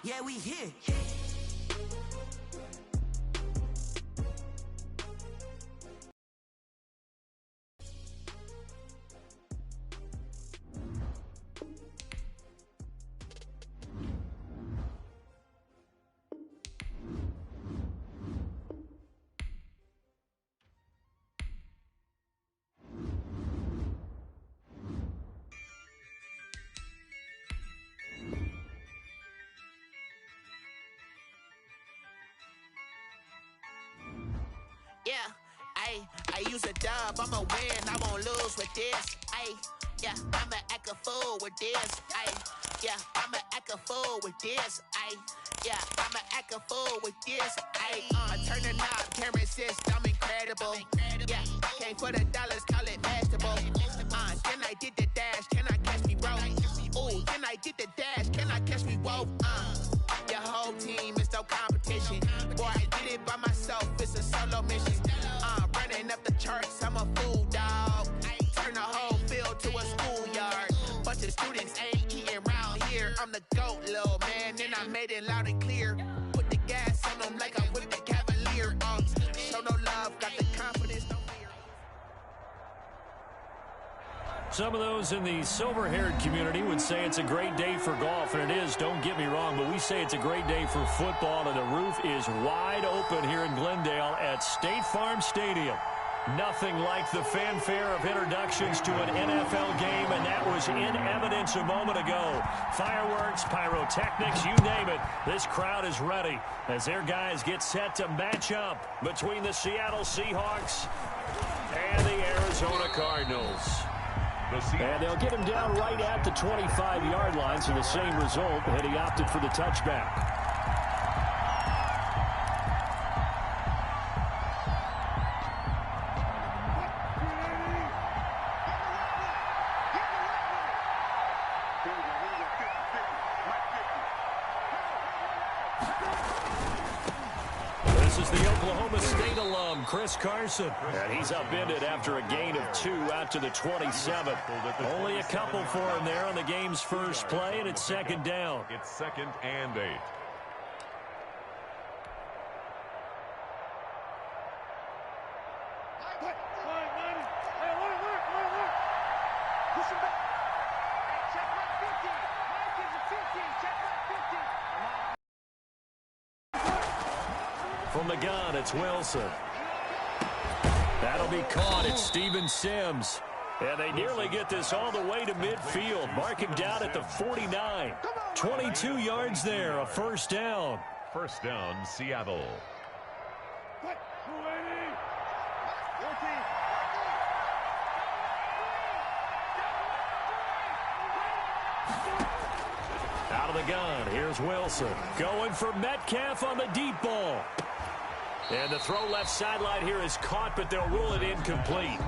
Yeah, we here. Yeah, I use a dub, I'ma win, I won't lose with this. Yeah, I'ma act a fool with this. Yeah, I'ma act a fool with this. Yeah, I'ma act a fool with this. I turn the knob, can't resist, I'm incredible. Yeah, came for the dollars, call it vegetable. Then I did the dash, can I catch me, bro? Ooh, then I did the dash, can I catch me, whoa? Your whole team is no competition. Boy, I did it by myself, it's a solo mission. Running up the charts, I'm a fool, dog. Turn the whole field to a schoolyard. Bunch of students ain't eating round here. I'm the GOAT, little man, and I made it loud and clear. Put the gas on them like I'm with the Cavalier. Show no love, got the confidence, no fear. Some of those in the silver-haired community would say it's a great day for golf, and it is, don't get me wrong, but we say it's a great day for football, and the roof is wide open here in Glendale at State Farm Stadium. Nothing like the fanfare of introductions to an NFL game, and that was in evidence a moment ago. Fireworks, pyrotechnics, you name it. This crowd is ready as their guys get set to match up between the Seattle Seahawks and the Arizona Cardinals. And they'll get him down right at the 25-yard line, so the same result, and he opted for the touchback. This is the Oklahoma State alum, Chris Carson. And he's upended after a gain of 2 out to the 27. Only a couple for him there on the game's first play, and it's second down. It's 2nd and 8. From the gun, it's Wilson. That'll be caught. It's Steven Sims. And they nearly get this all the way to midfield. Mark him down at the 49. 22 yards there, a first down. First down, Seattle. Out of the gun, here's Wilson. Going for Metcalf on the deep ball. And the throw left sideline here is caught, but they'll rule it incomplete.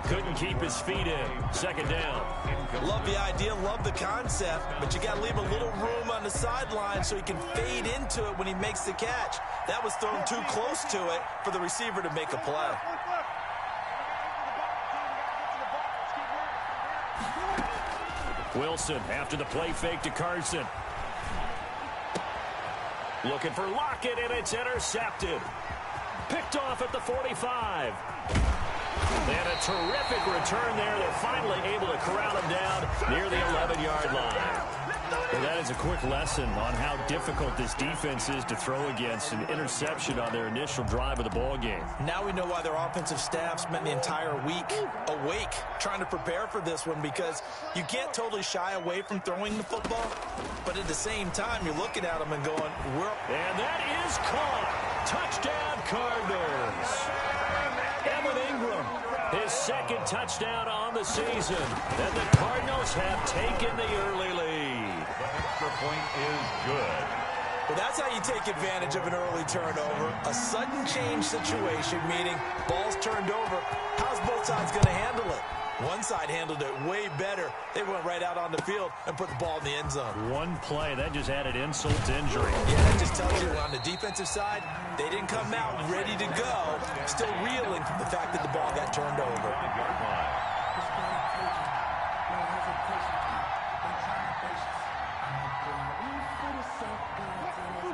Couldn't keep his feet in. Second down. Love the idea, love the concept, but you got to leave a little room on the sideline so he can fade into it when he makes the catch. That was thrown too close to it for the receiver to make a play. Wilson after the play fake to Carson. Looking for Lockett, and it's intercepted. Picked off at the 45. And a terrific return there. They're finally able to corral him down near the 11-yard line. And that is a quick lesson on how difficult this defense is to throw against. An interception on their initial drive of the ball game. Now we know why their offensive staff spent the entire week awake trying to prepare for this one, because you can't totally shy away from throwing the football, but at the same time you're looking at them and going, and that is caught. Touchdown Cardinals. Evan Ingram, his second touchdown on the season. And the Cardinals have taken the early lead. The extra point is good. Well, that's how you take advantage of an early turnover. A sudden change situation, meaning ball's turned over. How's both sides going to handle it? One side handled it way better. They went right out on the field and put the ball in the end zone. One play, that just added insult to injury. Yeah, that just tells you on the defensive side, they didn't come out ready to go, still reeling from the fact that the ball got turned over.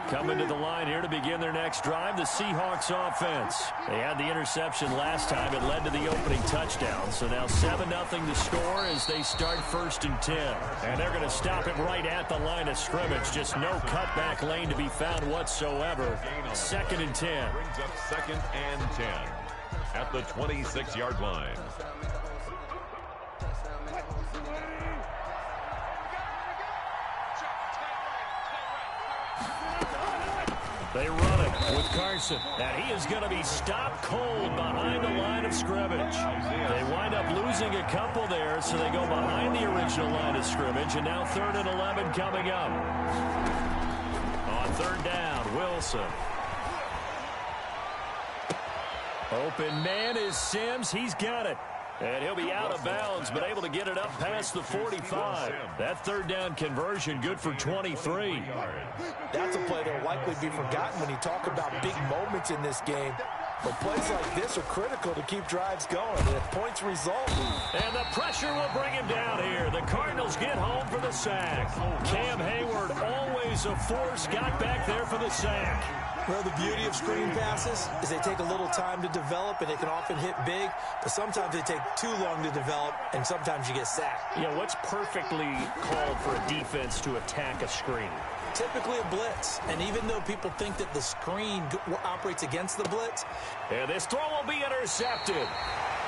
Coming to the line here to begin their next drive, the Seahawks offense. They had the interception last time. It led to the opening touchdown. So now 7-0 the score as they start 1st and 10. And they're going to stop it right at the line of scrimmage. Just no cutback lane to be found whatsoever. 2nd and 10. Brings up 2nd and 10 at the 26-yard line. They run it with Carson, and he is going to be stopped cold behind the line of scrimmage. They wind up losing a couple there, so they go behind the original line of scrimmage, and now 3rd and 11 coming up. On 3rd down, Wilson. Open man is Sims. He's got it. And he'll be out of bounds, but able to get it up past the 45. That 3rd down conversion good for 23. That's a play that will likely be forgotten when you talk about big moments in this game. But plays like this are critical to keep drives going, and if points result. And the pressure will bring him down here. The Cardinals get home for the sack. Cam Hayward, always a force, got back there for the sack. Well, the beauty of screen passes is they take a little time to develop, and they can often hit big, but sometimes they take too long to develop, and sometimes you get sacked. Yeah, what's perfectly called for a defense to attack a screen? Typically a blitz, and even though people think that the screen operates against the blitz. And this throw will be intercepted.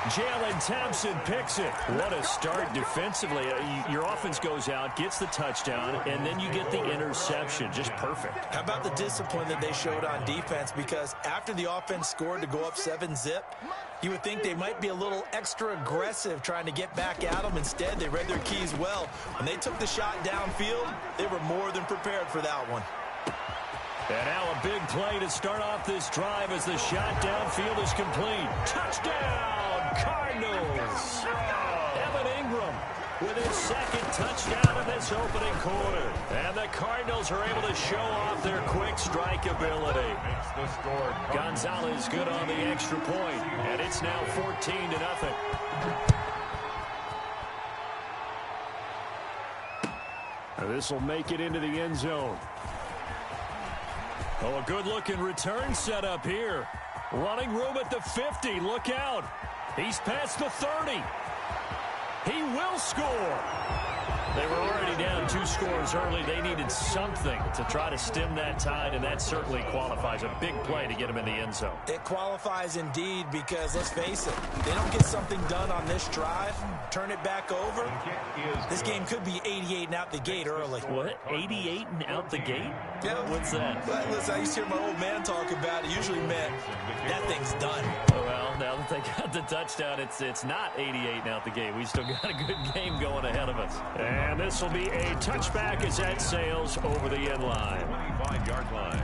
Jalen Thompson picks it. What a start defensively. Your offense goes out, gets the touchdown, and then you get the interception. Just perfect. How about the discipline that they showed on defense? Because after the offense scored to go up 7-zip, you would think they might be a little extra aggressive trying to get back at them. Instead, they read their keys well. When they took the shot downfield, they were more than prepared for that one. And now a big play to start off this drive as the shot downfield is complete. Touchdown, Cardinals! Evan Ingram with his 2nd touchdown of this opening quarter. And the Cardinals are able to show off their quick strike ability. Gonzalez good on the extra point, and it's now 14-0. This will make it into the end zone. Oh, a good-looking return set up here. Running room at the 50. Look out. He's past the 30. He will score. They were already down 2 scores early. They needed something to try to stem that tide, and that certainly qualifies. A big play to get them in the end zone. It qualifies indeed because, let's face it, they don't get something done on this drive, turn it back over, this game could be 88 and out the gate early. What? 88 and out the gate? Yeah. What's that? Well, listen, I used to hear my old man talk about it. Usually meant that thing's done. Oh, well, now that they got the touchdown, it's not 88 and out the gate. We still got a good game going ahead of us. And this will be a touchback as that sails over the end line. 25-yard line.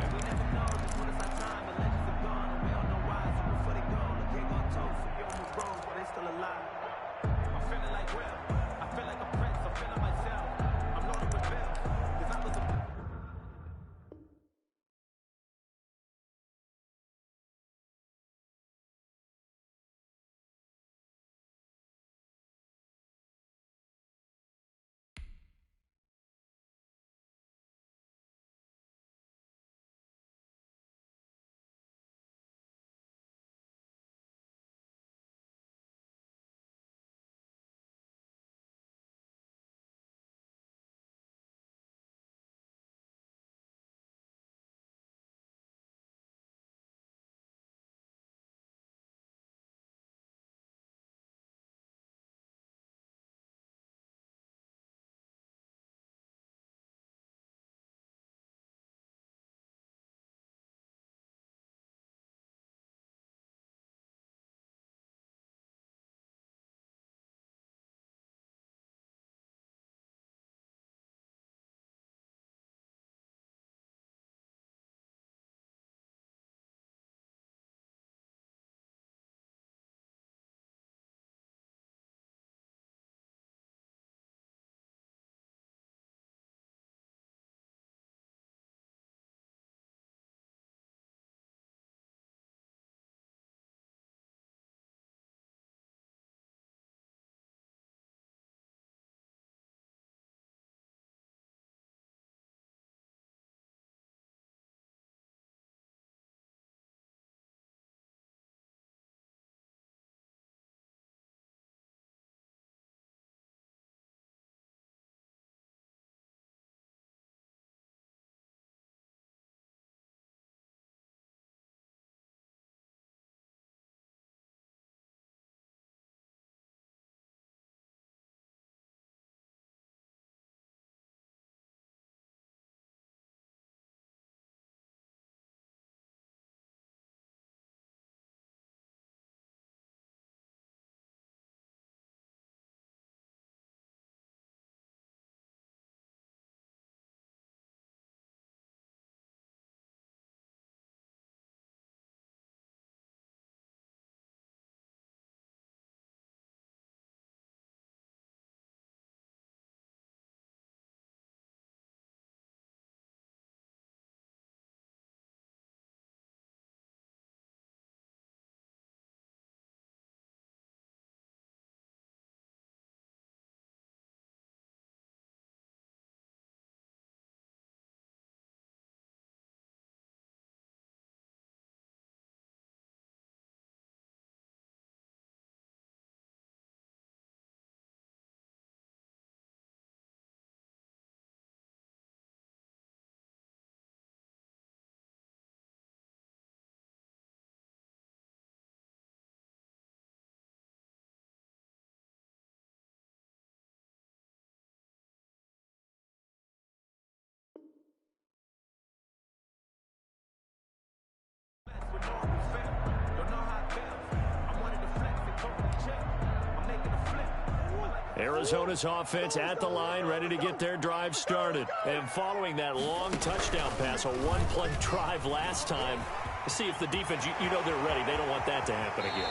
Arizona's offense at the line, ready to get their drive started. And following that long touchdown pass, a one-play drive last time, see if the defense, you know they're ready. They don't want that to happen again.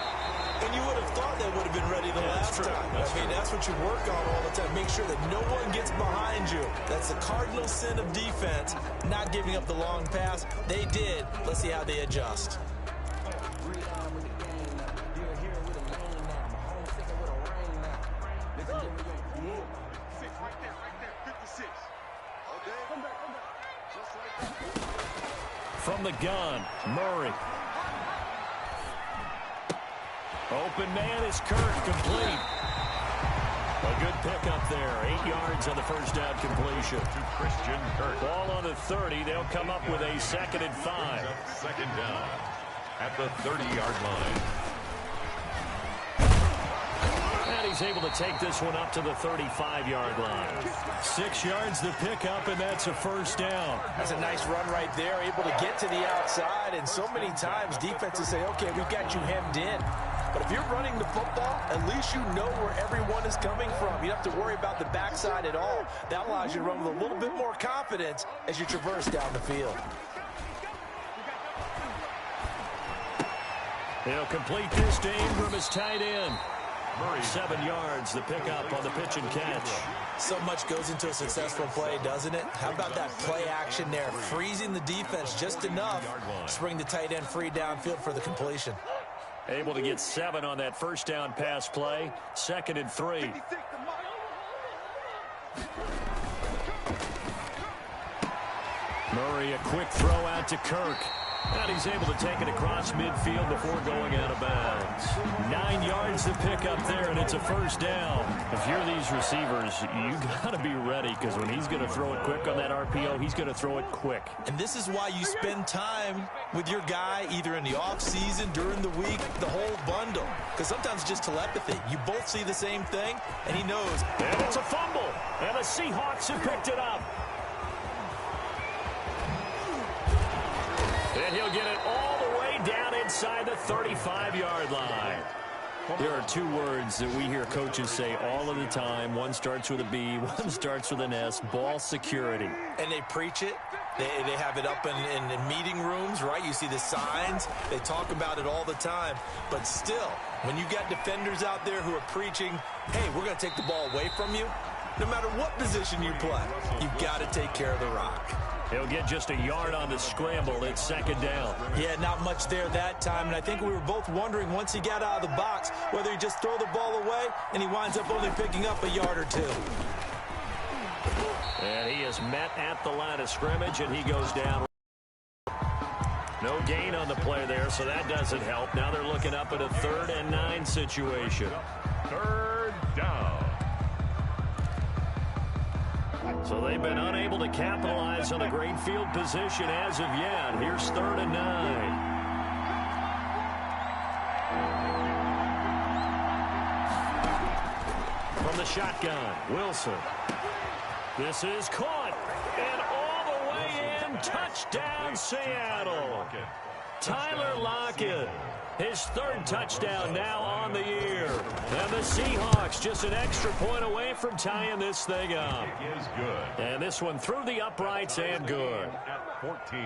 And you would have thought they would have been ready the last time. That's what you work on all the time. Make sure that no one gets behind you. That's the cardinal sin of defense, not giving up the long pass. They did. Let's see how they adjust. From the gun, Murray. Open man is Kirk, complete. A good pickup there. 8 yards on the first down completion. To Christian Kirk. Ball on the 30. They'll come up with a 2nd and 5. Second down at the 30-yard line. And he's able to take this one up to the 35-yard line. 6 yards the pickup, and that's a first down. That's a nice run right there, able to get to the outside. And so many times defenses say, okay, we've got you hemmed in. But if you're running the football, at least you know where everyone is coming from. You don't have to worry about the backside at all. That allows you to run with a little bit more confidence as you traverse down the field. They'll complete this to Ingram as tight end. 7 yards, the pickup on the pitch and catch. So much goes into a successful play, doesn't it? How about that play action there, freezing the defense just enough to bring the tight end free downfield for the completion. Able to get 7 on that first down pass play. 2nd and 3. Murray, a quick throw out to Kirk. And he's able to take it across midfield before going out of bounds. 9 yards to pick up there, and it's a first down. If you're these receivers, you got to be ready, because when he's going to throw it quick on that RPO, he's going to throw it quick. And this is why you spend time with your guy either in the offseason, during the week, the whole bundle. Because sometimes it's just telepathy. You both see the same thing, and he knows. And it's a fumble, and the Seahawks have picked it up. And he'll get it all the way down inside the 35-yard line. There are 2 words that we hear coaches say all of the time. One starts with a B, one starts with an S, ball security. And they preach it. They have it up in meeting rooms, right? You see the signs. They talk about it all the time. But still, when you got defenders out there who are preaching, hey, we're going to take the ball away from you, no matter what position you play, you've got to take care of the rock. He'll get just a yard on the scramble. It's 2nd down. Yeah, not much there that time. And I think we were both wondering once he got out of the box whether he just throw the ball away and he winds up only picking up a yard or 2. And he is met at the line of scrimmage, and he goes down. No gain on the play there, so that doesn't help. Now they're looking up at a 3rd and 9 situation. 3rd down. So they've been unable to capitalize on a great field position as of yet. Here's 3rd and 9. From the shotgun, Wilson. This is caught. And all the way in. Touchdown, Seattle. Tyler Lockett. His 3rd touchdown now on the year. And the Seahawks just an extra point away from tying this thing up. It is good. And this one through the uprights and good. At 14.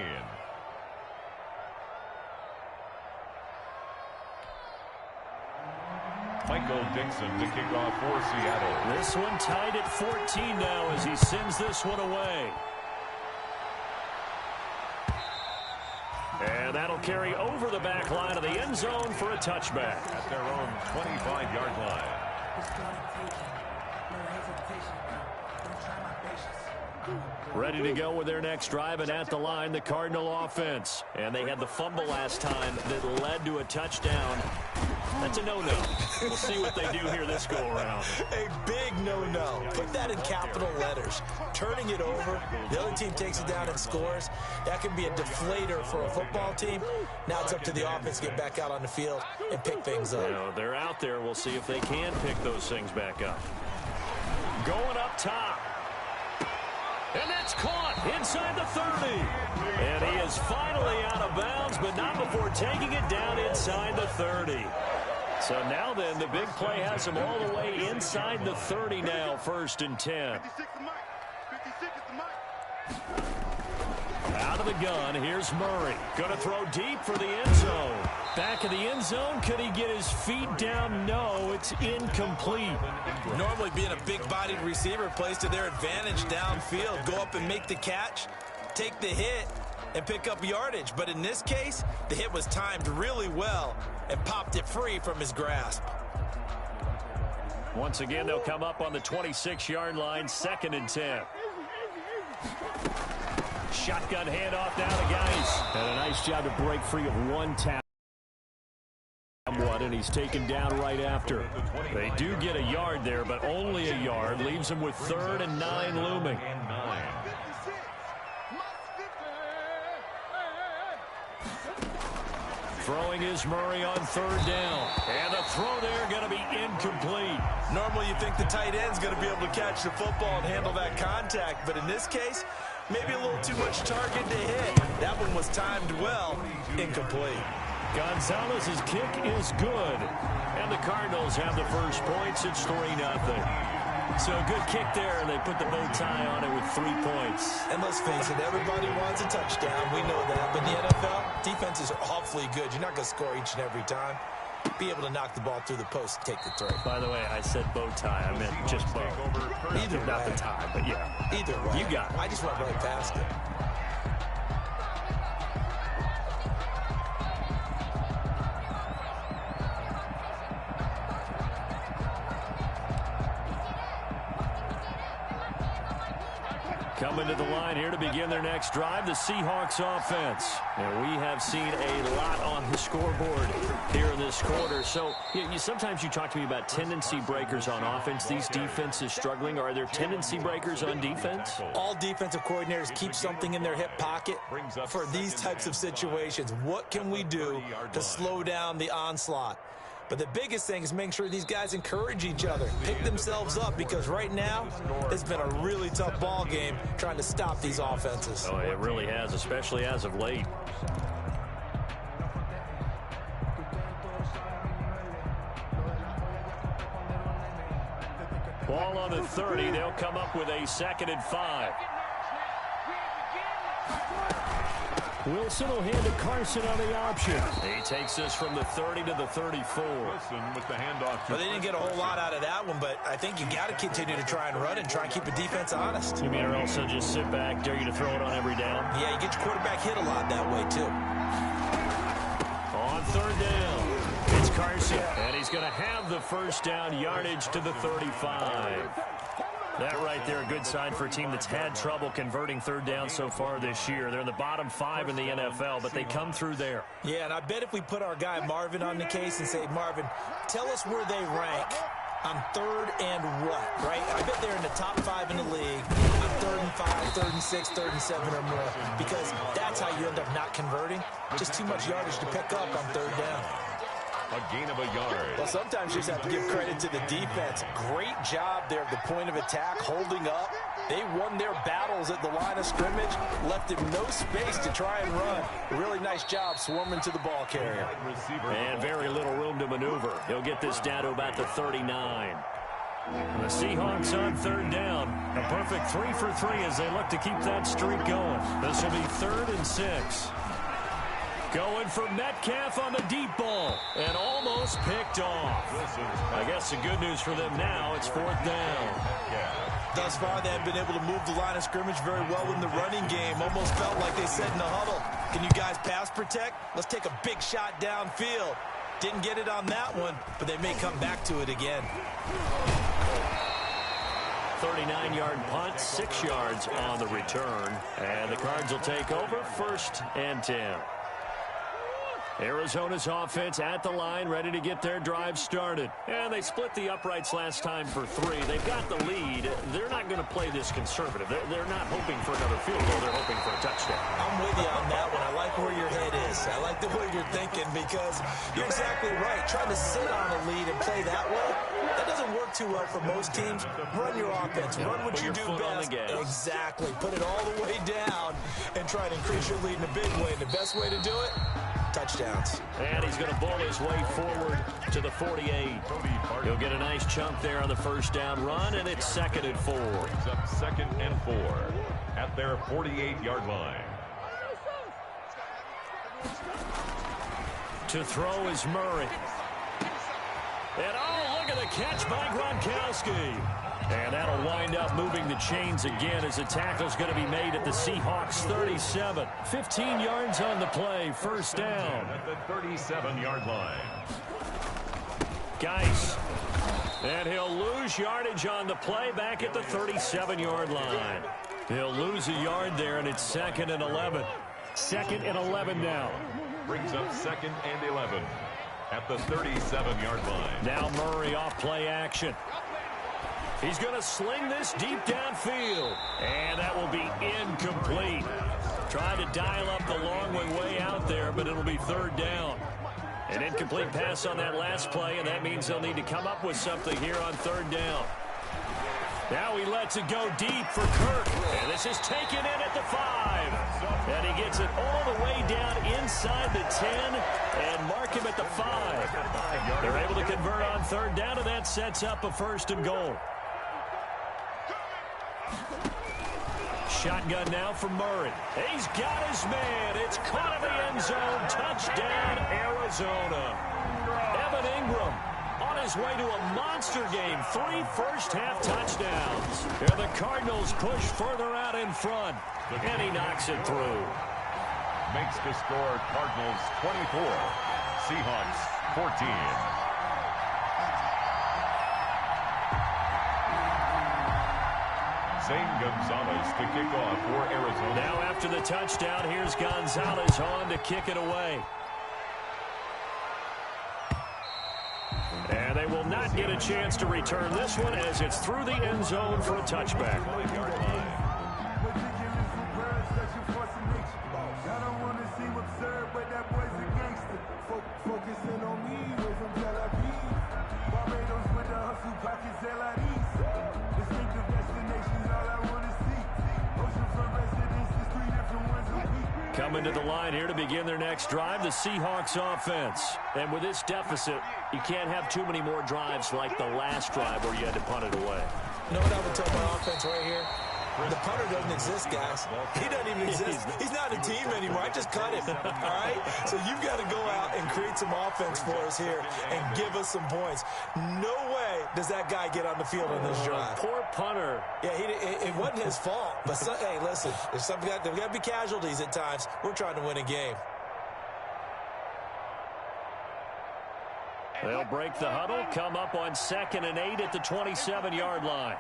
Michael Dixon to kick off for Seattle. This one tied at 14 now as he sends this one away. And that'll carry over the back line of the end zone for a touchback. At their own 25-yard line. Ready to go with their next drive, and at the line, the Cardinal offense. And they had the fumble last time that led to a touchdown. That's a no-no. We'll see what they do here this go-around. A big no-no. Put that in capital letters. Turning it over, the other team takes it down and scores. That can be a deflator for a football team. Now it's up to the offense to get back out on the field and pick things up. You know, they're out there. We'll see if they can pick those things back up. Going up top. And that's caught inside the 30. And he is finally out of bounds but not before taking it down inside the 30. So now then, the big play has him all the way inside the 30 now, 1st and 10. Out of the gun, here's Murray. Going to throw deep for the end zone. Back of the end zone, could he get his feet down? No, it's incomplete. Normally being a big-bodied receiver plays to their advantage downfield. Go up and make the catch, take the hit, and pick up yardage. But in this case, the hit was timed really well and popped it free from his grasp. Once again, they'll come up on the 26-yard line, 2nd and 10. Shotgun handoff now to Geis. And a nice job to break free of one tackle. And he's taken down right after. They do get a yard there, but only a yard. Leaves him with 3rd and 9 looming. Throwing is Murray on 3rd down. And the throw there going to be incomplete. Normally you think the tight end's going to be able to catch the football and handle that contact. But in this case, maybe a little too much target to hit. That one was timed well. Incomplete. Gonzalez's kick is good. And the Cardinals have the first points. It's 3-0. So a good kick there, and they put the bow tie on it with 3 points. And let's face it, everybody wants a touchdown. We know that. But in the NFL, defenses are awfully good. You're not going to score each and every time. Be able to knock the ball through the post and take the throw. By the way, I said bow tie. I meant just bow. Either way. Not the tie, but yeah. Either way. You got it. I just went right past it. Coming to the line here to begin their next drive, the Seahawks offense. And we have seen a lot on the scoreboard here in this quarter. So sometimes you talk to me about tendency breakers on offense. These defenses struggling. Are there tendency breakers on defense? All defensive coordinators keep something in their hip pocket for these types of situations. What can we do to slow down the onslaught? But the biggest thing is making sure these guys encourage each other, pick themselves up, because right now it's been a really tough ball game trying to stop these offenses. Oh, it really has, especially as of late. Ball on the 30. They'll come up with a 2nd and 5. Wilson will hand to Carson on the option. He takes this from the 30 to the 34. Wilson with the handoff. Well, they didn't get a whole lot out of that one, but I think you got to continue to try and run and try and keep the defense honest. You mean or also just sit back, dare you to throw it on every down? Yeah, you get your quarterback hit a lot that way, too. On 3rd down, it's Carson, and he's going to have the first down, yardage to the 35. That right there, a good sign for a team that's had trouble converting 3rd down so far this year. They're in the bottom 5 in the NFL, but they come through there. Yeah, and I bet if we put our guy Marvin on the case and say, Marvin, tell us where they rank on 3rd and what, right? I bet they're in the top 5 in the league on 3rd and 5, 3rd and 6, 3rd and 7 or more, because that's how you end up not converting. Just too much yardage to pick up on 3rd down. A gain of a yard. Well, sometimes you just have to give credit to the defense. Great job there at the point of attack, holding up. They won their battles at the line of scrimmage, left him no space to try and run. Really nice job swarming to the ball carrier. And very little room to maneuver. He'll get this down to about the 39. The Seahawks on 3rd down. A perfect 3 for 3 as they look to keep that streak going. This will be 3rd and 6. Going for Metcalf on the deep ball. And almost picked off. I guess the good news for them now, it's 4th down. Thus far, they have been able to move the line of scrimmage very well in the running game. Almost felt like they said in the huddle, can you guys pass protect? Let's take a big shot downfield. Didn't get it on that one, but they may come back to it again. 39-yard punt, 6 yards on the return. And the Cards will take over 1st and 10. Arizona's offense at the line, ready to get their drive started. And they split the uprights last time for 3. They've got the lead. They're not going to play this conservative. They're not hoping for another field goal. They're hoping for a touchdown. I'm with you on that one. I like where your head is. I like the way you're thinking because you're exactly right. Trying to sit on a lead and play that way, that doesn't doesn't work too well for most teams. Run your offense. Run what you do best. Exactly. Put it all the way down and try to increase your lead in a big way. And the best way to do it, touchdowns. And he's going to bull his way forward to the 48. He'll get a nice chunk there on the first down run, and it's 2nd and 4. Brings up 2nd and 4 at their 48-yard line. To throw is Murray. And oh, look at the catch by Gronkowski. And that'll wind up moving the chains again as the tackle's going to be made at the Seahawks 37. 15 yards on the play, first down. At the 37-yard line. Geis. And he'll lose yardage on the play back at the 37-yard line. He'll lose a yard there, and it's 2nd and 11. 2nd and 11 now. Brings up 2nd and 11 at the 37-yard line. Now Murray off play action. He's going to sling this deep downfield. And that will be incomplete. Trying to dial up the long way out there, but it'll be 3rd down. An incomplete pass on that last play, and that means they'll need to come up with something here on 3rd down. Now he lets it go deep for Kirk. And this is taken in at the 5. And he gets it all the way down inside the 10 and mark him at the 5. They're able to convert on 3rd down, and that sets up a 1st and goal. Shotgun now for Murray. He's got his man. It's caught in the end zone. Touchdown, Arizona. Evan Ingram on his way to a monster game. 3 first-half touchdowns. And the Cardinals push further out in front. And he knocks it through. Makes the score Cardinals 24, Seahawks 14. Zane Gonzalez to kick off for Arizona. Now after the touchdown, here's Gonzalez on to kick it away. And they will not get a chance to return this one as it's through the end zone for a touchback. Coming to the line here to begin their next drive, the Seahawks offense. And with this deficit, you can't have too many more drives like the last drive where you had to punt it away. You know what I would tell my offense right here? The punter doesn't exist, guys. He doesn't even exist. He's not a team anymore. I just cut him, all right? So you've got to go out and create some offense for us here and give us some points. No way does that guy get on the field on this drive. Poor punter. Yeah, it wasn't his fault. But, hey, listen, there's got to be casualties at times. We're trying to win a game. They'll break the huddle, come up on 2nd and 8 at the 27-yard line.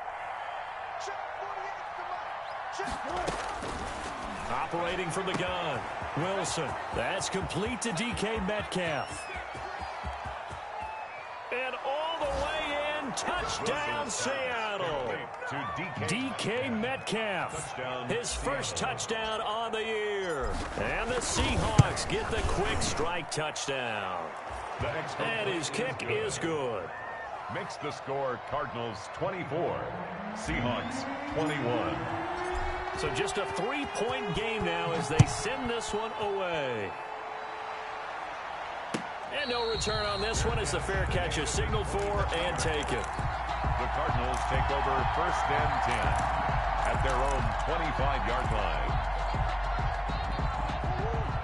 Operating from the gun, Wilson. That's complete to DK Metcalf. And all the way in, touchdown Seattle. DK Metcalf, his first touchdown on the year. And the Seahawks get the quick strike touchdown. And his kick is good. Makes the score Cardinals 24, Seahawks 21. So just a 3-point game now as they send this one away. And no return on this one as the fair catch is signaled for and taken. The Cardinals take over 1st and 10 at their own 25-yard line.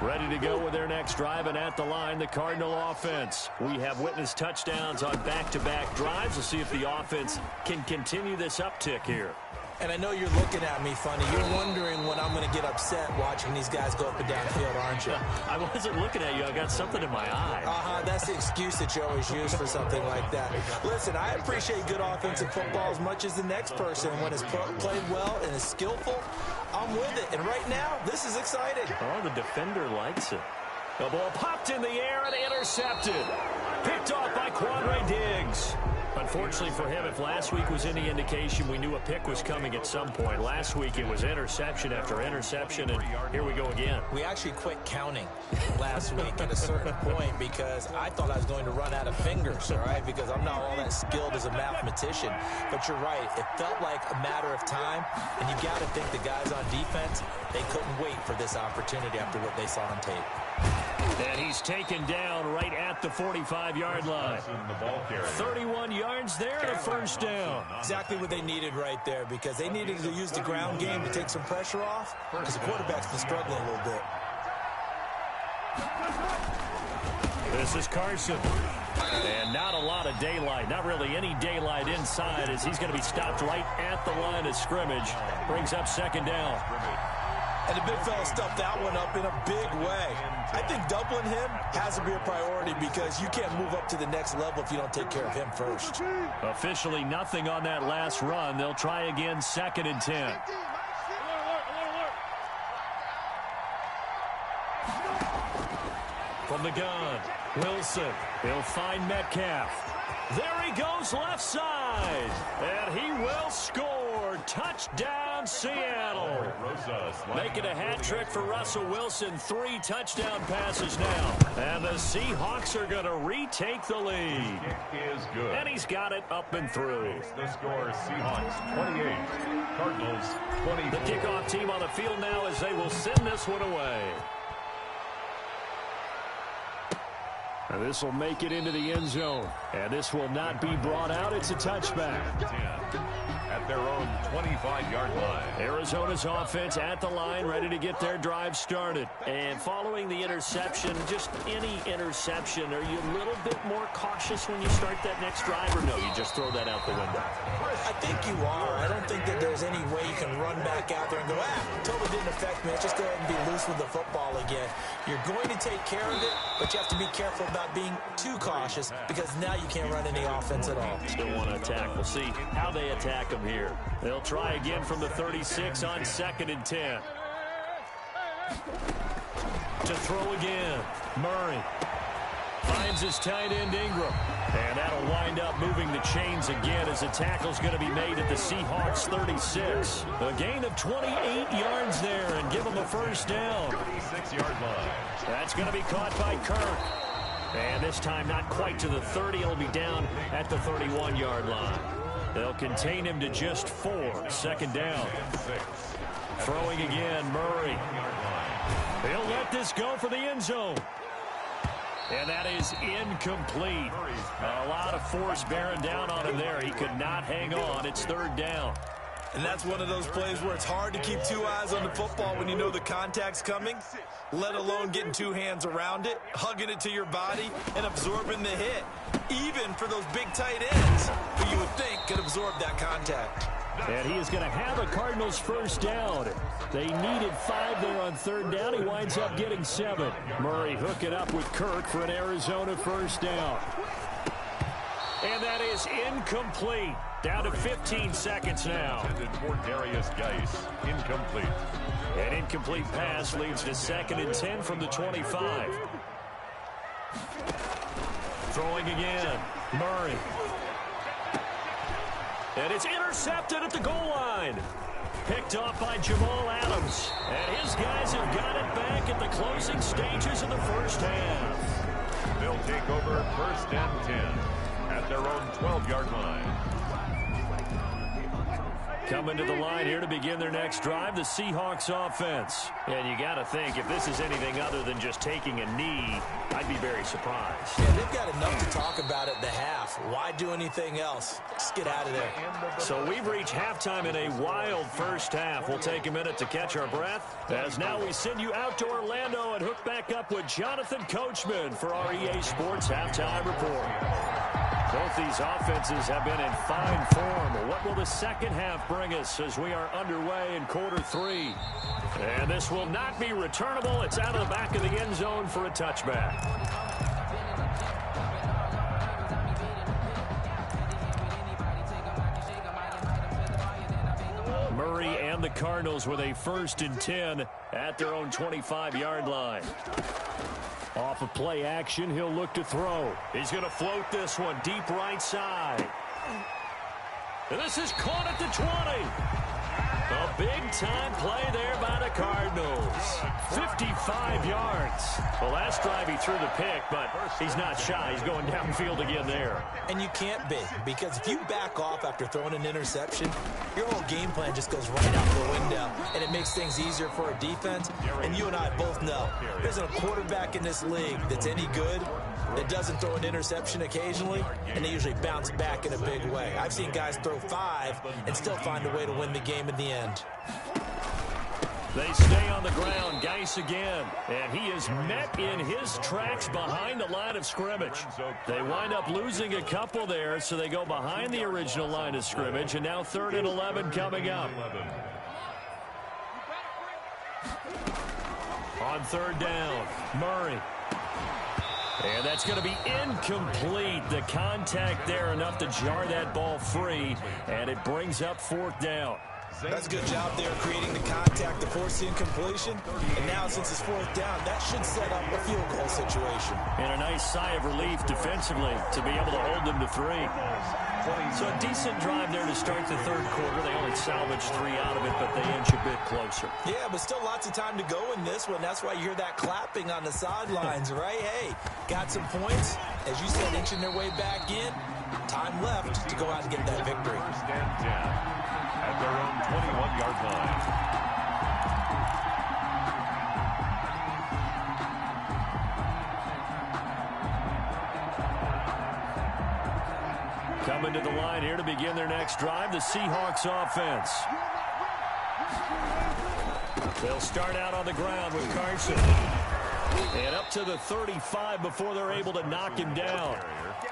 Ready to go with their next drive, and at the line, the Cardinal offense. We have witnessed touchdowns on back-to-back drives. We'll see if the offense can continue this uptick here. And I know you're looking at me funny. You're wondering when I'm going to get upset watching these guys go up and down the field, aren't you? I wasn't looking at you. I got something in my eye. That's the excuse that you always use for something like that. Listen, I appreciate good offensive football as much as the next person. When it's played well and is skillful, I'm with it. And right now, this is exciting. Oh, the defender likes it. The ball popped in the air and intercepted. Picked off by Quandre Diggs. Unfortunately for him, if last week was any indication, we knew a pick was coming at some point. Last week it was interception after interception, and here we go again. We actually quit counting last week at a certain point because I thought I was going to run out of fingers, all right, because I'm not all that skilled as a mathematician. But you're right. It felt like a matter of time, and you got to think the guys on defense, they couldn't wait for this opportunity after what they saw on tape. And he's taken down right at the 45-yard line. 31 yards there and a first down. Exactly what they needed right there, because they needed to use the ground game to take some pressure off, because the quarterback's been struggling a little bit. This is Carson. And not a lot of daylight, not really any daylight inside, as he's going to be stopped right at the line of scrimmage. Brings up second down. And the big fella stuffed that one up in a big way. I think doubling him has to be a priority because you can't move up to the next level if you don't take care of him first. Officially nothing on that last run. They'll try again, 2nd and 10. From the gun, Wilson. He'll find Metcalf. There he goes left side. And he will score. Touchdown, Seattle. Making a hat trick for Russell Wilson. 3 touchdown passes now. And the Seahawks are going to retake the lead. Is good. And he's got it up and through. The score, Seahawks 28, Cardinals 24. The kickoff team on the field now as they will send this one away. And this will make it into the end zone. And this will not be brought out. It's a touchback. 10 at their own 25-yard line. Arizona's offense at the line, ready to get their drive started. And following the interception, just any interception, are you a little bit more cautious when you start that next drive, or no, you just throw that out the window? I think you are. I don't think that there's any way you can run back out there and go, totally didn't affect me. Let's just go ahead and be loose with the football again. You're going to take care of it, but you have to be careful about being too cautious because now you can't run any offense at all. Still want to attack. We'll see how they attack them here. They'll try again from the 36 on 2nd and 10. To throw again. Murray finds his tight end Ingram. And that'll wind up moving the chains again as the tackle's going to be made at the Seahawks 36. A gain of 28 yards there and give them a first down. 36-yard line. That's going to be caught by Kirk. And this time not quite to the 30. It'll be down at the 31-yard line. They'll contain him to just 4. 2nd down. Throwing again, Murray. He'll let this go for the end zone. And that is incomplete. A lot of force bearing down on him there. He could not hang on. It's 3rd down. And that's one of those plays where it's hard to keep 2 eyes on the football when you know the contact's coming, let alone getting 2 hands around it, hugging it to your body, and absorbing the hit. Even for those big tight ends, who you would think could absorb that contact. And he is going to have a Cardinals first down. They needed 5 there on 3rd down. He winds up getting 7. Murray hooking up with Kirk for an Arizona first down. And that is incomplete. Down to 15 seconds now. For Darius Geis, incomplete. An incomplete pass leads to 2nd and 10 from the 25. Throwing again. Murray. And it's intercepted at the goal line. Picked off by Jamal Adams. And his guys have got it back at the closing stages of the first half. They'll take over 1st and 10 at their own 12-yard line. Coming to the line here to begin their next drive, the Seahawks offense. And you got to think, if this is anything other than just taking a knee, I'd be very surprised. Yeah, they've got enough to talk about at the half. Why do anything else? Just get out of there. So we've reached halftime in a wild first half. We'll take a minute to catch our breath, as now we send you out to Orlando and hook back up with Jonathan Coachman for our EA Sports Halftime Report. Both these offenses have been in fine form. What will the second half bring us as we are underway in quarter 3? And this will not be returnable. It's out of the back of the end zone for a touchback. Murray and the Cardinals with a 1st and 10 at their own 25-yard line. Off of play action, he'll look to throw. He's going to float this one deep right side. And this is caught at the 20. A big-time play there by the Cardinals. 55 yards. Well, last drive he threw the pick, but he's not shy. He's going downfield again there. And you can't be, because if you back off after throwing an interception, your whole game plan just goes right out the window, and it makes things easier for a defense. And you and I both know there isn't a quarterback in this league that's any good that doesn't throw an interception occasionally, and they usually bounce back in a big way. I've seen guys throw 5 and still find a way to win the game in the end. They stay on the ground. Geis again. And he is met in his tracks behind the line of scrimmage. They wind up losing a couple there, so they go behind the original line of scrimmage, and now 3rd and 11 coming up. On 3rd down, Murray. And that's going to be incomplete. The contact there enough to jar that ball free, and it brings up 4th down. That's a good job there creating the contact to force the incompletion. And now since it's 4th down, that should set up a field goal situation. And a nice sigh of relief defensively to be able to hold them to 3. So a decent drive there to start the 3rd quarter. They only salvaged 3 out of it, but they inch a bit closer. Yeah, but still lots of time to go in this one. That's why you hear that clapping on the sidelines, right? Hey, got some points. As you said, inching their way back in. Time left to go out and get that victory. 1st and 10 at their own 21-yard line. Coming to the line here to begin their next drive, the Seahawks offense. They'll start out on the ground with Carson. And up to the 35 before they're able to knock him down.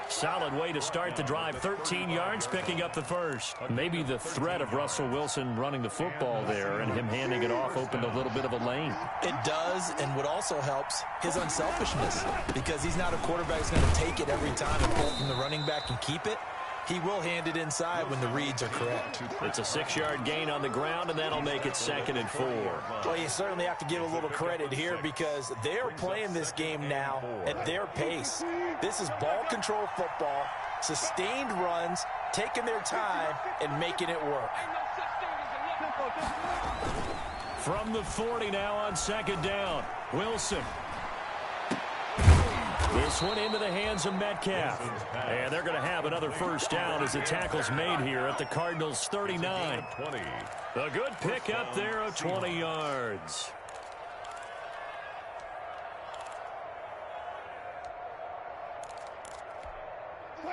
Solid way to start the drive. 13 yards, picking up the first. Maybe the threat of Russell Wilson running the football there and him handing it off opened a little bit of a lane. It does, and what also helps, his unselfishness. Because he's not a quarterback who's going to take it every time and pull from the running back and keep it. He will hand it inside when the reads are correct. It's a 6-yard gain on the ground, and that'll make it 2nd and 4. Well, you certainly have to give a little credit here because they're playing this game now at their pace. This is ball control football, sustained runs, taking their time, and making it work. From the 40 now on 2nd down, Wilson. This one into the hands of Metcalf. And they're going to have another 1st down as the tackle's made here at the Cardinals' 39. A good pickup there of 20 yards.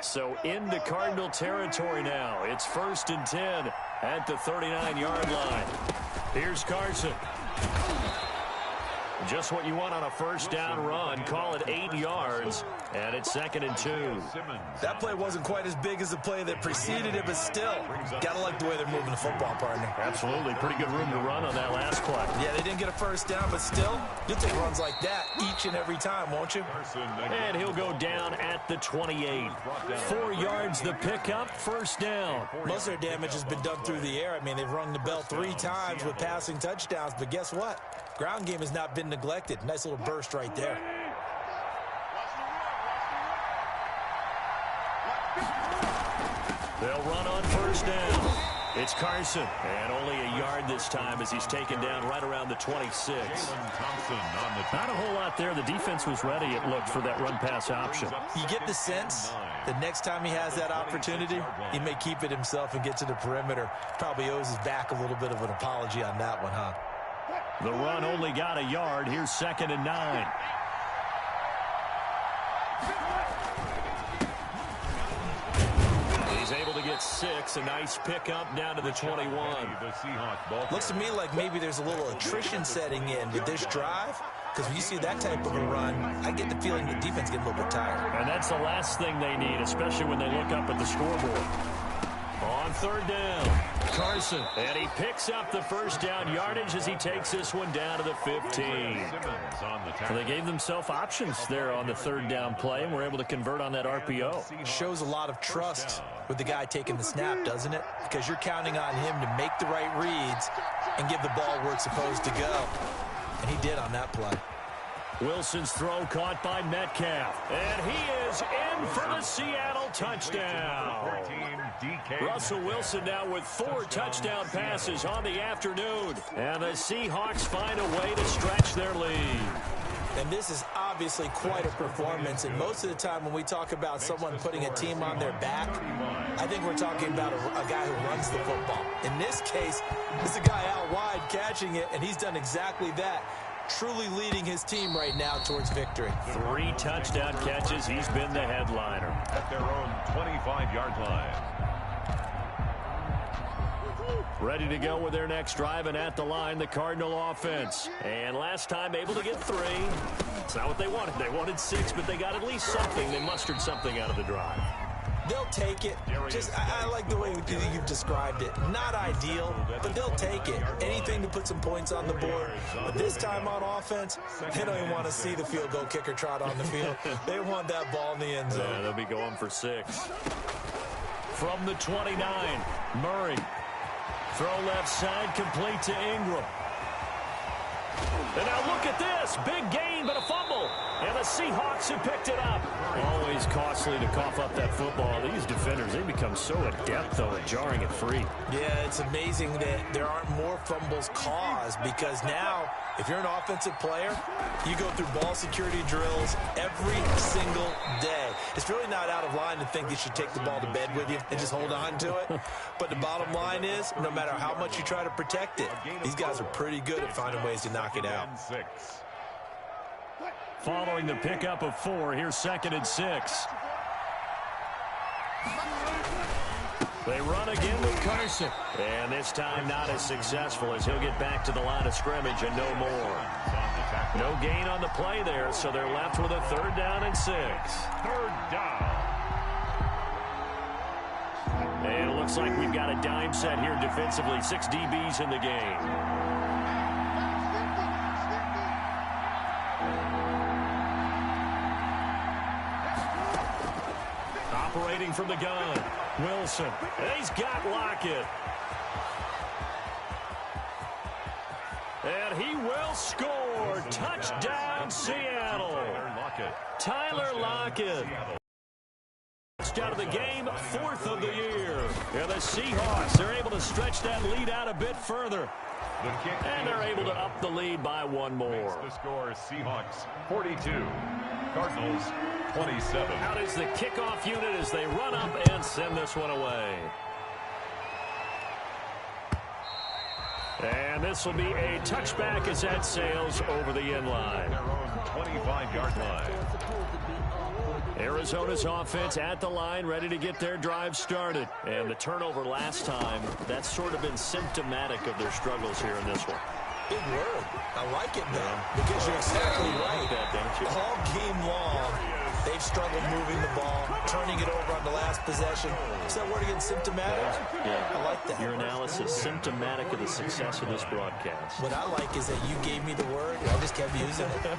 So into Cardinal territory now. It's 1st and 10 at the 39-yard line. Here's Carson. Just what you want on a 1st down run. Call it 8 yards, and it's 2nd and 2. That play wasn't quite as big as the play that preceded it, but still, gotta like the way they're moving the football, partner. Absolutely. Pretty good room to run on that last play. Yeah, they didn't get a 1st down, but still, you'll take runs like that each and every time, won't you? And he'll go down at the 28. 4 yards the pickup, 1st down. Most of their damage has been done through the air. I mean, they've rung the bell 3 times with passing touchdowns, but guess what? Ground game has not been neglected. Nice little burst right there. They'll run on 1st down. It's Carson, and only a yard this time as he's taken down right around the 26. Not a whole lot there. The defense was ready, it looked, for that run-pass option. You get the sense that next time he has that opportunity, he may keep it himself and get to the perimeter. Probably owes his back a little bit of an apology on that one, huh? The run only got a yard. Here's 2nd and 9. He's able to get 6. A nice pickup down to the 21. Looks to me like maybe there's a little attrition setting in with this drive. Because when you see that type of a run, I get the feeling the defense gets a little bit tired. And that's the last thing they need, especially when they look up at the scoreboard. On 3rd down, Carson. And he picks up the 1st down yardage as he takes this one down to the 15. So they gave themselves options there on the 3rd down play, and were able to convert on that RPO. Shows a lot of trust with the guy taking the snap, doesn't it? Because you're counting on him to make the right reads and give the ball where it's supposed to go. and he did on that play. Wilson's throw caught by Metcalf. And he is in for the Seattle touchdown. Russell Wilson now with 4 touchdown passes on the afternoon. And the Seahawks find a way to stretch their lead. And this is obviously quite a performance. And most of the time when we talk about someone putting a team on their back, I think we're talking about a guy who runs the football. In this case, it's a guy out wide catching it, and he's done exactly that. Truly leading his team right now towards victory. 3 touchdown catches. He's been the headliner. At their own 25-yard line. Ready to go with their next drive, and at the line, the Cardinal offense. And last time able to get 3. It's not what they wanted. They wanted 6, but they got at least something. They mustered something out of the drive. They'll take it. I like the way you've described it. Not ideal, but they'll take it. Anything to put some points on the board. But this time on offense, they don't even want to see the field goal kicker trot on the field. They want that ball in the end zone. Yeah, they'll be going for 6. From the 29, Murray. Throw left side, complete to Ingram. And now look at this. Big gain, but a fumble. And the Seahawks have picked it up. Always costly to cough up that football. These defenders, they become so adept, though, at jarring it free. Yeah, it's amazing that there aren't more fumbles caused, because now, if you're an offensive player, you go through ball security drills every single day. It's really not out of line to think you should take the ball to bed with you and just hold on to it. But the bottom line is, no matter how much you try to protect it, these guys are pretty good at finding ways to knock it out. Following the pickup of 4, here's 2nd and 6. They run again with Carson. And this time not as successful, as he'll get back to the line of scrimmage and no more. No gain on the play there, so they're left with a 3rd down and 6. 3rd down. And it looks like we've got a dime set here defensively. 6 DBs in the game. Operating from the gun, Wilson. And he's got Lockett. And he will score. Touchdown, Seattle. Tyler Lockett. Touchdown of the game, 4th of the year. And the Seahawks are able to stretch that lead out a bit further. And they're able to up the lead by 1 more. The score, Seahawks 42, Cardinals 27. Out is the kickoff unit as they run up and send this one away. And this will be a touchback as that sails over the end line. Their own 25-yard line. Arizona's offense at the line, ready to get their drive started. And the turnover last time, that's sort of been symptomatic of their struggles here in this one. Big word. I like it now, because you're exactly right. All game long, they've struggled moving the ball, turning it over on the last possession. Is that word again, symptomatic? Yeah. I like that. Your analysis, symptomatic of the success of this broadcast. What I like is that you gave me the word, and I just kept using it.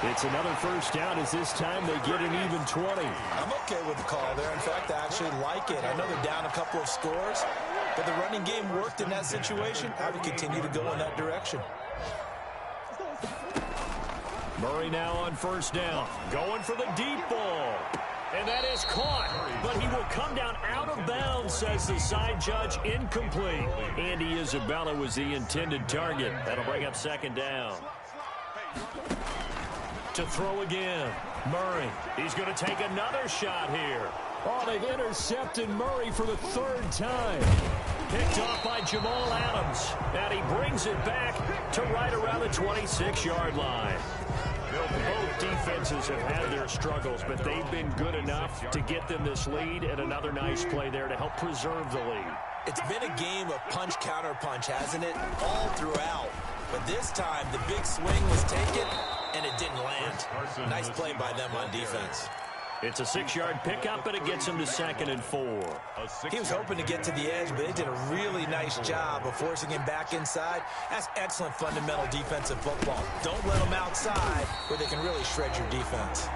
It's another 1st down as this time they get an even 20. I'm okay with the call there. In fact, I actually like it. I know they're down a couple of scores, but the running game worked in that situation. I would continue to go in that direction. Murray now on 1st down, going for the deep ball. And that is caught, but he will come down out of bounds, says the side judge. Incomplete. Andy Isabella was the intended target. That'll bring up 2nd down. To throw again, Murray. He's going to take another shot here. Oh, they've intercepted Murray for the 3rd time. Picked off by Jamal Adams. And he brings it back to right around the 26-yard line. Both defenses have had their struggles, but they've been good enough to get them this lead, and another nice play there to help preserve the lead. It's been a game of punch-counter-punch, hasn't it? All throughout. But this time, the big swing was taken, and it didn't land. Nice play by them on defense. It's a 6-yard pickup, and it gets him to 2nd and 4. He was hoping to get to the edge, but they did a really nice job of forcing him back inside. That's excellent fundamental defensive football. Don't let them outside where they can really shred your defense.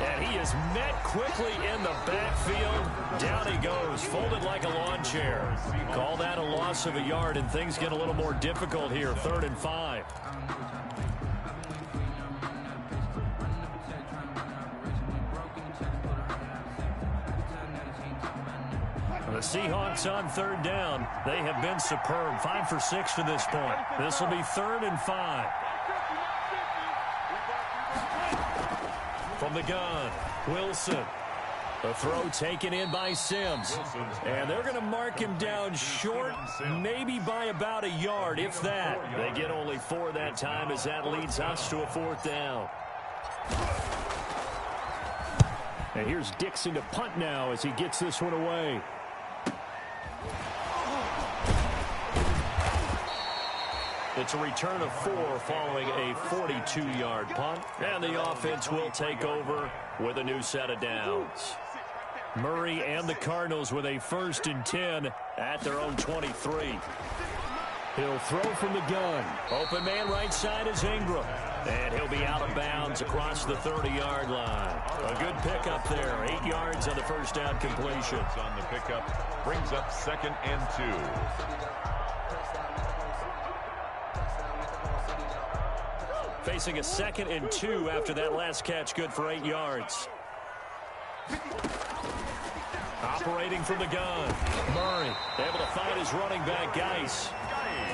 And he is met quickly in the backfield. Down he goes, folded like a lawn chair. Call that a loss of a yard, and things get a little more difficult here. 3rd and 5. The Seahawks on 3rd down. They have been superb. 5 for 6 to this point. This will be 3rd and 5. From the gun, Wilson. The throw taken in by Sims. And they're going to mark him down short, maybe by about a yard, if that. They get only 4 that time as that leads us to a 4th down. And here's Dixon to punt now as he gets this one away. It's a return of 4 following a 42-yard punt. And the offense will take over with a new set of downs. Murray and the Cardinals with a 1st and 10 at their own 23. He'll throw from the gun. Open man right side is Ingram. And he'll be out of bounds across the 30-yard line. A good pickup there. 8 yards on the first down completion. On the pickup brings up 2nd and 2. Facing a 2nd and 2 after that last catch, good for 8 yards. Operating from the gun. Murray able to find his running back, Geis.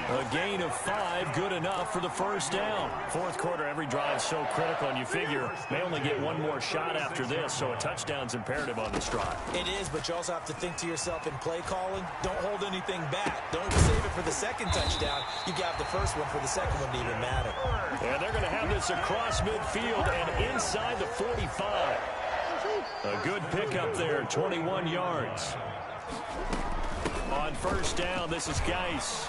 A gain of 5, good enough for the first down. 4th quarter, every drive so critical, and you figure they only get one more shot after this, so a touchdown's imperative on this drive. It is, but you also have to think to yourself in play calling, don't hold anything back. Don't save it for the second touchdown. You got the first one for the second one to even matter. And they're going to have this across midfield and inside the 45. A good pickup there, 21 yards. On first down, this is Geis.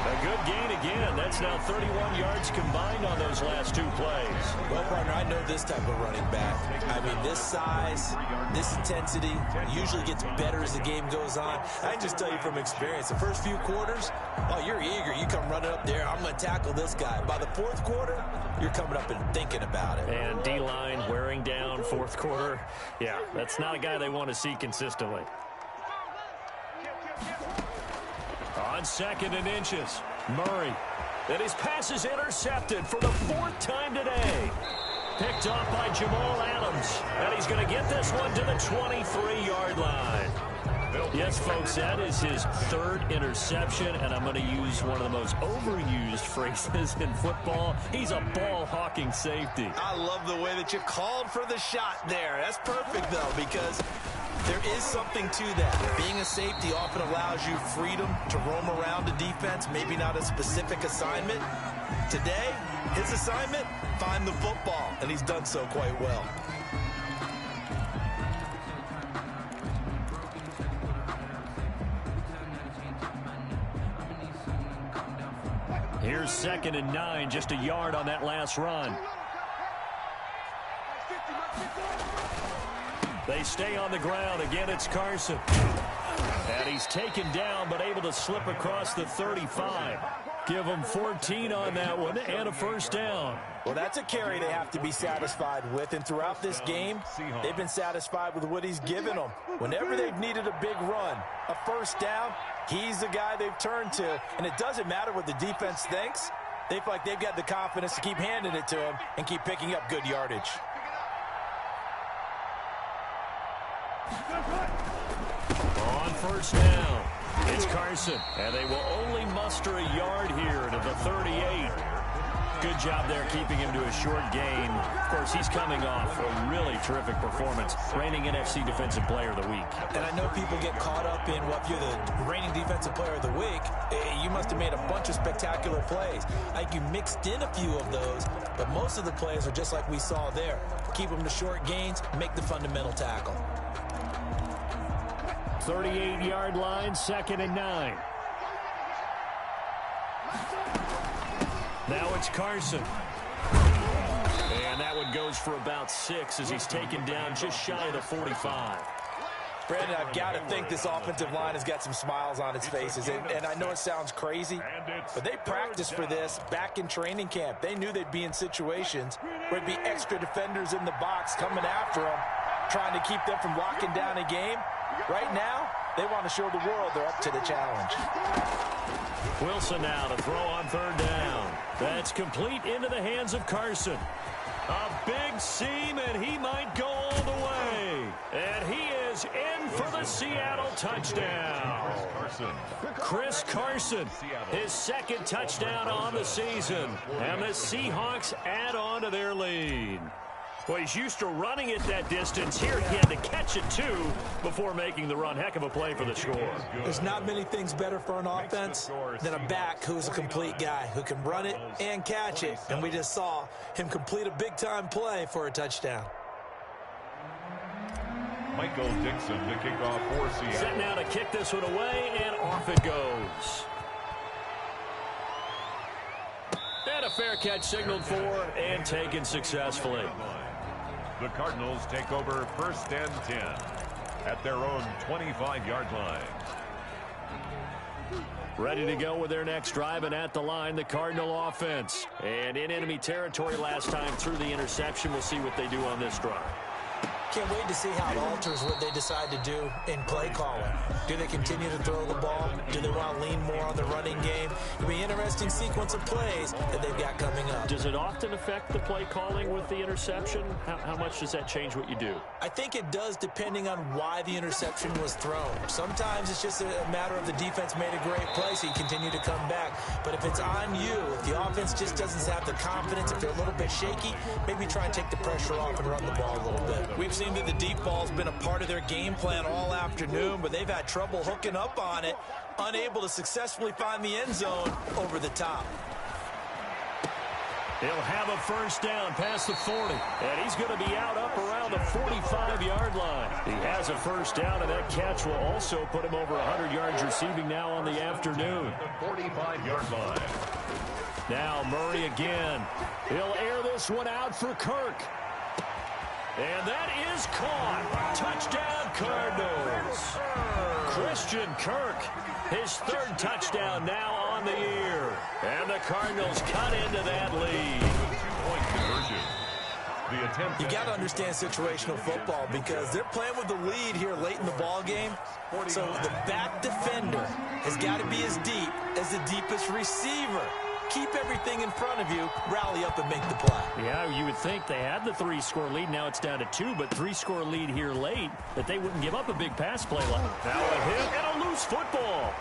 A good gain again. That's now 31 yards combined on those last 2 plays. Well, partner, I know this type of running back. I mean, this size, this intensity usually gets better as the game goes on. I can just tell you from experience, the first few quarters, oh, you're eager. You come running up there, I'm going to tackle this guy. By the 4th quarter, you're coming up and thinking about it. And D-line wearing down 4th quarter. Yeah, that's not a guy they want to see consistently. On 2nd and inches, Murray. And his pass is intercepted for the 4th time today. Picked off by Jamal Adams. And he's going to get this one to the 23-yard line. Yes, folks, that is his 3rd interception, and I'm going to use one of the most overused phrases in football. He's a ball-hawking safety. I love the way that you called for the shot there. That's perfect, though, because there is something to that. Being a safety often allows you freedom to roam around a defense, maybe not a specific assignment. Today, his assignment, find the football, and he's done so quite well. Here's 2nd and 9, just a yard on that last run. They stay on the ground. Again, it's Carson. And he's taken down, but able to slip across the 35. Give him 14 on that one and a first down. Well, that's a carry they have to be satisfied with. And throughout this game, they've been satisfied with what he's given them. Whenever they've needed a big run, a first down, he's the guy they've turned to. And it doesn't matter what the defense thinks. They feel like they've got the confidence to keep handing it to him and keep picking up good yardage. On first down, it's Carson. And they will only muster a yard here to the 38. Good job there keeping him to a short gain. Of course, he's coming off a really terrific performance, reigning NFC Defensive Player of the Week. And I know people get caught up in, well, if you're the reigning Defensive Player of the Week, you must have made a bunch of spectacular plays. I think you mixed in a few of those, but most of the plays are just like we saw there. Keep them to short gains, make the fundamental tackle. 38-yard line, 2nd and 9. Now it's Carson. And that one goes for about 6 as he's taken down just shy of the 45. Brandon, I've got to think this offensive line has got some smiles on its faces. And I know it sounds crazy, but they practiced for this back in training camp. They knew they'd be in situations where there'd be extra defenders in the box coming after them, trying to keep them from locking down a game. Right now, they want to show the world they're up to the challenge. Wilson now to throw on third down. That's complete into the hands of Carson. A big seam, and he might go all the way. And he is in for the Seattle touchdown. Chris Carson, his second touchdown on the season. And the Seahawks add on to their lead. Well, he's used to running it that distance. Here he had to catch it, too, before making the run. Heck of a play for the score. There's not many things better for an offense than a back who's a complete guy, who can run it and catch it. And we just saw him complete a big-time play for a touchdown. Michael Dixon to kick off for Seattle. Set now to kick this one away, and off it goes. And a fair catch signaled for and taken successfully. The Cardinals take over 1st and 10 at their own 25-yard line. Ready to go with their next drive, and at the line, the Cardinal offense. And in enemy territory last time through the interception. We'll see what they do on this drive. Can't wait to see how it alters what they decide to do in play calling. Do they continue to throw the ball? Do they want to lean more on the running game? It'll be an interesting sequence of plays that they've got coming up. Does it often affect the play calling with the interception? How much does that change what you do? I think it does, depending on why the interception was thrown. Sometimes it's just a matter of the defense made a great play, so you continue to come back. But if it's on you, if the offense just doesn't have the confidence, if they're a little bit shaky, maybe try and take the pressure off and run the ball a little bit. We've seen that the deep ball's been a part of their game plan all afternoon, but they've had trouble hooking up on it, unable to successfully find the end zone over the top. He'll have a first down past the 40, and he's going to be out up around the 45-yard line. He has a first down, and that catch will also put him over 100 yards receiving now on the afternoon. The 45-yard line. Now Murray again. He'll air this one out for Kirk. And that is caught. Touchdown, Cardinals. Christian Kirk, his third touchdown now on the year. And the Cardinals cut into that lead. Point conversion. The attempt. You got to understand situational football because they're playing with the lead here late in the ball game. So the back defender has got to be as deep as the deepest receiver. Keep everything in front of you, rally up and make the play. Yeah, you would think they had the 3-score lead. Now it's down to 2, but 3-score lead here late, that they wouldn't give up a big pass play. Now a hit and a loose football.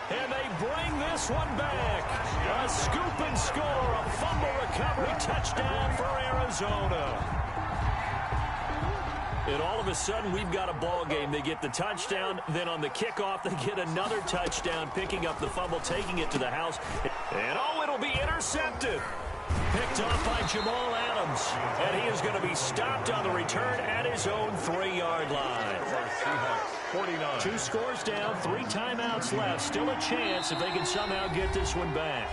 And they bring this one back. A scoop and score, a fumble recovery touchdown for Arizona. And all of a sudden, we've got a ball game. They get the touchdown, then on the kickoff, they get another touchdown, picking up the fumble, taking it to the house. And oh, it'll be intercepted. Picked off by Jamal Adams. And he is going to be stopped on the return at his own 3-yard line. 49. 2 scores down, 3 timeouts left. Still a chance if they can somehow get this one back.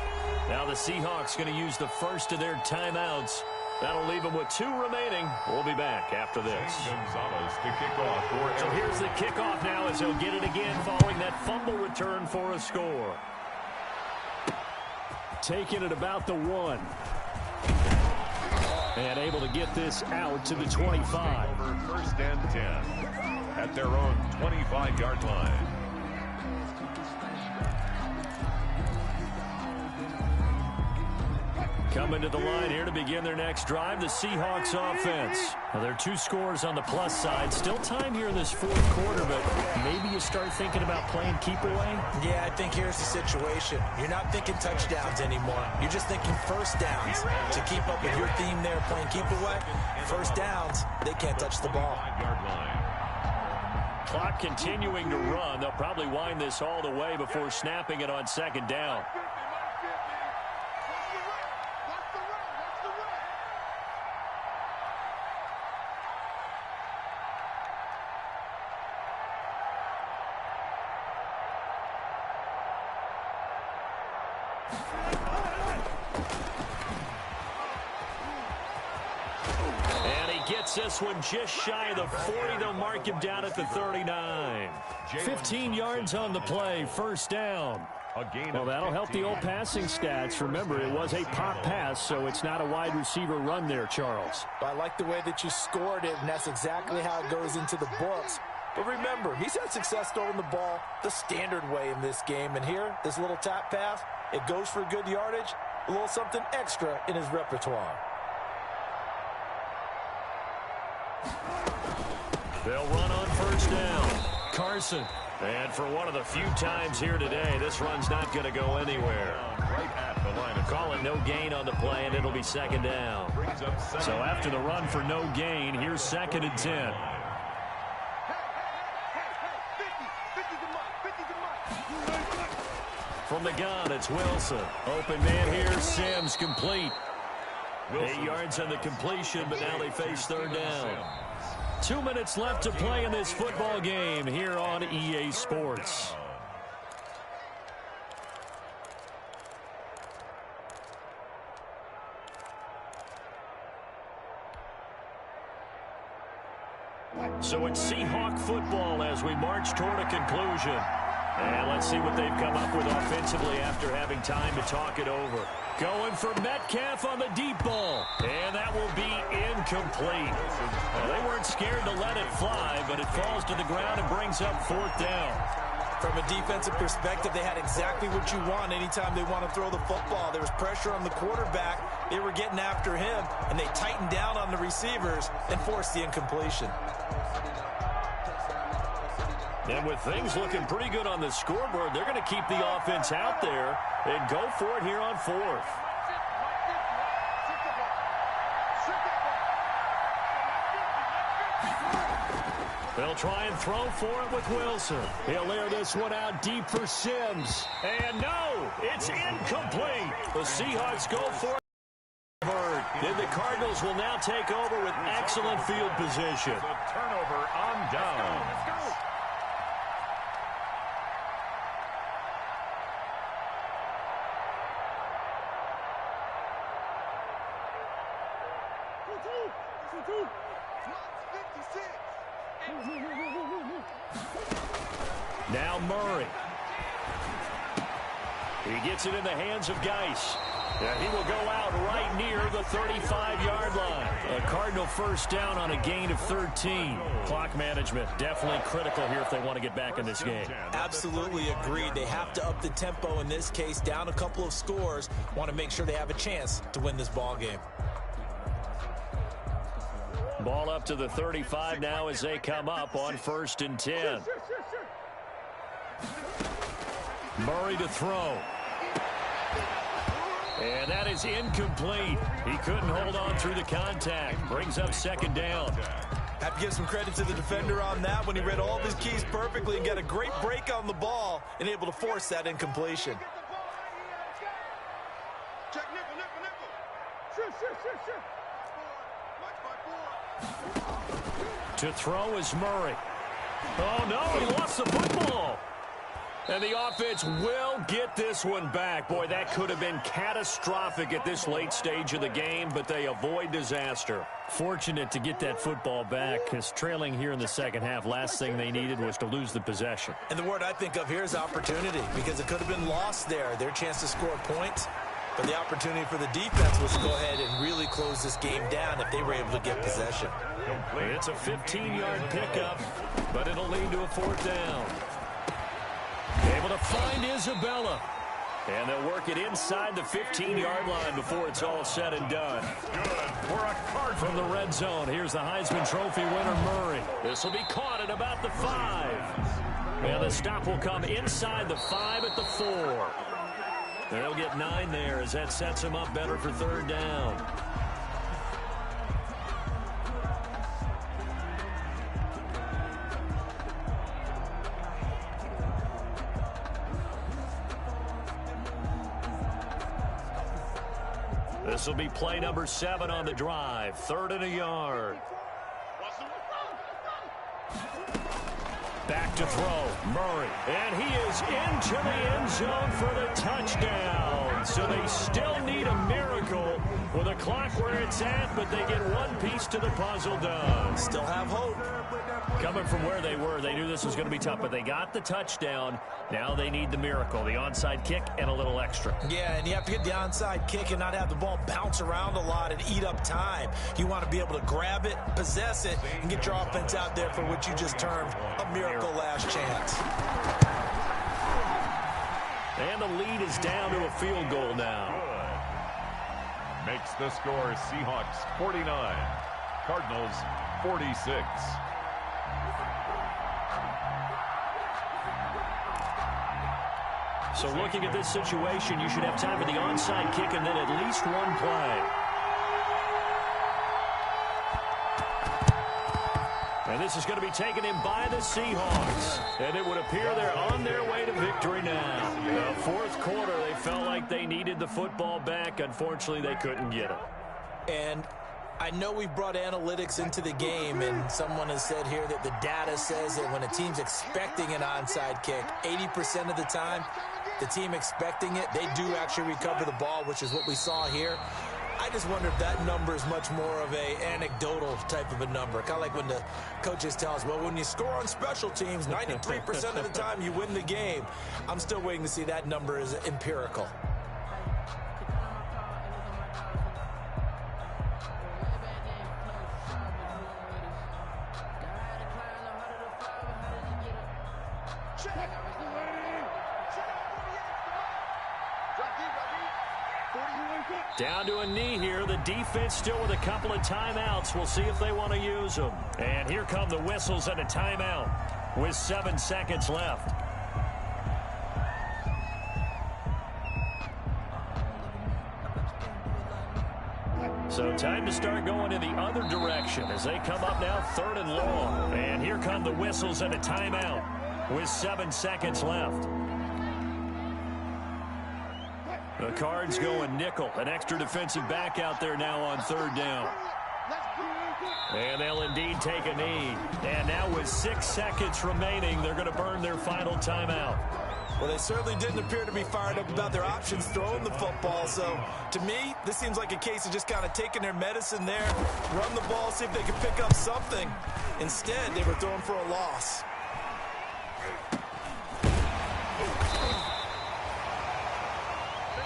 Now the Seahawks going to use the first of their timeouts. That'll leave them with 2 remaining. We'll be back after this. Gonzalez to kick off for So here's the kickoff now as he'll get it again following that fumble return for a score. Taking it about the 1. And able to get this out to the 25. Over 1st and 10 at their own 25-yard line. Coming to the line here to begin their next drive, the Seahawks offense. Well, there are 2 scores on the plus side. Still time here in this 4th quarter, but maybe you start thinking about playing keep away? Yeah, I think here's the situation. You're not thinking touchdowns anymore. You're just thinking first downs. To keep up with your theme there, playing keep away, first downs, they can't touch the ball. Clock continuing to run. They'll probably wind this all the way before snapping it on 2nd down. And he gets this one just shy of the 40. They'll mark him down at the 39. 15 yards on the play, first down. Well, that'll help the old passing stats. Remember, it was a pop pass, so it's not a wide receiver run there, Charles. I like the way that you scored it, and that's exactly how it goes into the books. But remember, he's had success throwing the ball the standard way in this game. And here, this little tap pass, it goes for good yardage, a little something extra in his repertoire. They'll run on first down. Carson. And for one of the few times here today, this run's not going to go anywhere. Right at the line of call it no gain on the play, and it'll be second down. So after the run for no gain, here's 2nd and 10. From the gun, it's Wilson. Open man here, Sims complete. 8 yards on the completion, but now they face third down. 2 minutes left to play in this football game here on EA Sports. So it's Seahawk football as we march toward a conclusion. And let's see what they've come up with offensively after having time to talk it over. Going for Metcalf on the deep ball. And that will be incomplete. Well, they weren't scared to let it fly, but it falls to the ground and brings up fourth down. From a defensive perspective, they had exactly what you want anytime they want to throw the football. There was pressure on the quarterback. They were getting after him, and they tightened down on the receivers and forced the incompletion. And with things looking pretty good on the scoreboard, they're going to keep the offense out there and go for it here on fourth. They'll try and throw for it with Wilson. He'll air this one out deep for Sims. And no, it's incomplete. The Seahawks go for it. Then the Cardinals will now take over with excellent field position. A turnover on downs. Let's go. Now Murray. He gets it in the hands of Geis. Yeah, he will go out right near the 35-yard line. A Cardinal first down on a gain of 13. Clock management definitely critical here if they want to get back in this game. Absolutely agreed. They have to up the tempo in this case, down a couple of scores. Want to make sure they have a chance to win this ball game. Ball up to the 35 now as they come up on 1st and 10. Murray to throw. And that is incomplete. He couldn't hold on through the contact. Brings up 2nd down. Have to give some credit to the defender on that when he read all of his keys perfectly and got a great break on the ball and able to force that incompletion. To throw is Murray. Oh, no, he lost the football. And the offense will get this one back. Boy, that could have been catastrophic at this late stage of the game, but they avoid disaster. Fortunate to get that football back, because trailing here in the second half, last thing they needed was to lose the possession. And the word I think of here is opportunity, because it could have been lost there. Their chance to score points. But the opportunity for the defense was to go ahead and really close this game down if they were able to get possession. It's a 15-yard pickup, but it'll lead to a 4th down. Able to find Isabella. And they'll work it inside the 15-yard line before it's all said and done. Good for a card from the red zone. Here's the Heisman Trophy winner, Murray. This will be caught at about the 5. And the stop will come inside the 5 at the 4. They'll get 9 there as that sets them up better for 3rd down. This will be play number 7 on the drive. 3rd and a yard. Back to throw. Murray. And he is into the end zone for the touchdown. So they still need a miracle with a clock where it's at, but they get one piece to the puzzle done. Still have hope. Coming from where they were, they knew this was going to be tough, but they got the touchdown. Now they need the miracle, the onside kick and a little extra. Yeah, and you have to get the onside kick and not have the ball bounce around a lot and eat up time. You want to be able to grab it, possess it, and get your offense out there for what you just termed a miracle last chance. And the lead is down to a field goal now. Good. Makes the score Seahawks 49, Cardinals 46. So looking at this situation, you should have time for the onside kick and then at least one play. And this is going to be taken in by the Seahawks. And it would appear they're on their way to victory now. The fourth quarter, they felt like they needed the football back. Unfortunately, they couldn't get it. And I know we brought analytics into the game, and someone has said here that the data says that when a team's expecting an onside kick, 80% of the time, the team expecting it, they do actually recover the ball, which is what we saw here. I just wonder if that number is much more of a anecdotal type of a number. Kind of like when the coaches tell us, well, when you score on special teams, 93% of the time you win the game. I'm still waiting to see that number is empirical. Down to a knee here. The defense still with a couple of timeouts. We'll see if they want to use them. And here come the whistles and a timeout with 7 seconds left. So time to start going in the other direction as they come up now 3rd and long. And here come the whistles and a timeout with 7 seconds left. The Cards going nickel. An extra defensive back out there now on 3rd down. And they'll indeed take a knee. And now with 6 seconds remaining, they're going to burn their final timeout. Well, they certainly didn't appear to be fired up about their options throwing the football. So, to me, this seems like a case of just kind of taking their medicine there, run the ball, see if they can pick up something. Instead, they were throwing for a loss.